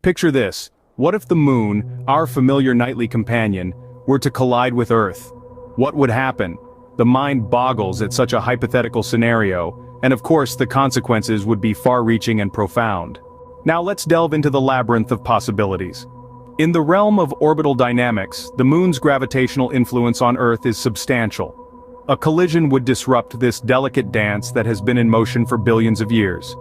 Picture this: what if the moon, our familiar nightly companion, were to collide with Earth? What would happen? The mind boggles at such a hypothetical scenario, and of course the consequences would be far-reaching and profound. Now let's delve into the labyrinth of possibilities. In the realm of orbital dynamics, the moon's gravitational influence on Earth is substantial. A collision would disrupt this delicate dance that has been in motion for billions of years.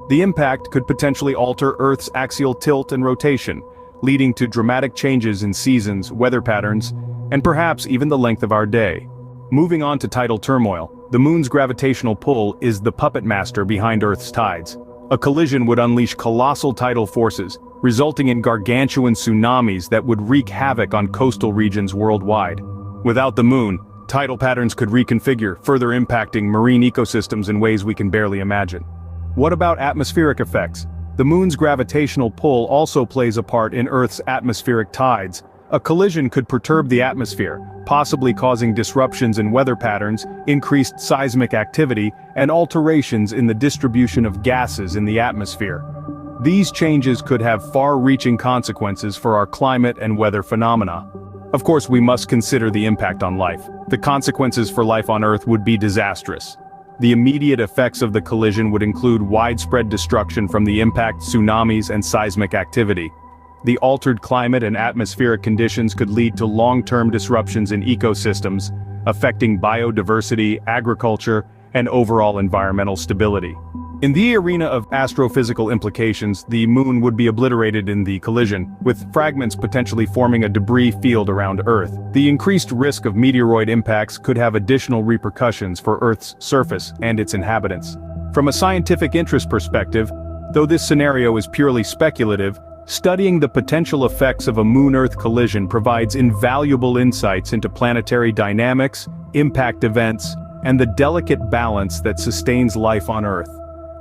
The impact could potentially alter Earth's axial tilt and rotation, leading to dramatic changes in seasons, weather patterns, and perhaps even the length of our day. Moving on to tidal turmoil, the moon's gravitational pull is the puppet master behind Earth's tides. A collision would unleash colossal tidal forces, resulting in gargantuan tsunamis that would wreak havoc on coastal regions worldwide. Without the moon, tidal patterns could reconfigure, further impacting marine ecosystems in ways we can barely imagine. What about atmospheric effects? The moon's gravitational pull also plays a part in Earth's atmospheric tides. A collision could perturb the atmosphere, possibly causing disruptions in weather patterns, increased seismic activity, and alterations in the distribution of gases in the atmosphere. These changes could have far-reaching consequences for our climate and weather phenomena. Of course, we must consider the impact on life. The consequences for life on Earth would be disastrous. The immediate effects of the collision would include widespread destruction from the impact, tsunamis, and seismic activity. The altered climate and atmospheric conditions could lead to long-term disruptions in ecosystems, affecting biodiversity, agriculture, and overall environmental stability. In the arena of astrophysical implications, the moon would be obliterated in the collision, with fragments potentially forming a debris field around Earth. The increased risk of meteoroid impacts could have additional repercussions for Earth's surface and its inhabitants. From a scientific interest perspective, though this scenario is purely speculative, studying the potential effects of a Moon-Earth collision provides invaluable insights into planetary dynamics, impact events, and the delicate balance that sustains life on Earth.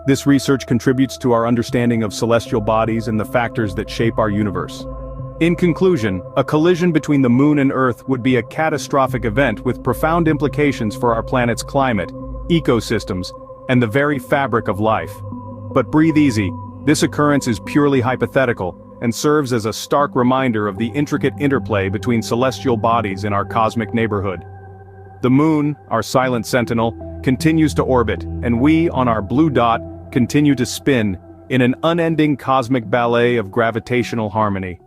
This research contributes to our understanding of celestial bodies and the factors that shape our universe. In conclusion, a collision between the Moon and Earth would be a catastrophic event with profound implications for our planet's climate, ecosystems, and the very fabric of life. But breathe easy. This occurrence is purely hypothetical, and serves as a stark reminder of the intricate interplay between celestial bodies in our cosmic neighborhood. The moon, our silent sentinel, continues to orbit, and we, on our blue dot, continue to spin in an unending cosmic ballet of gravitational harmony.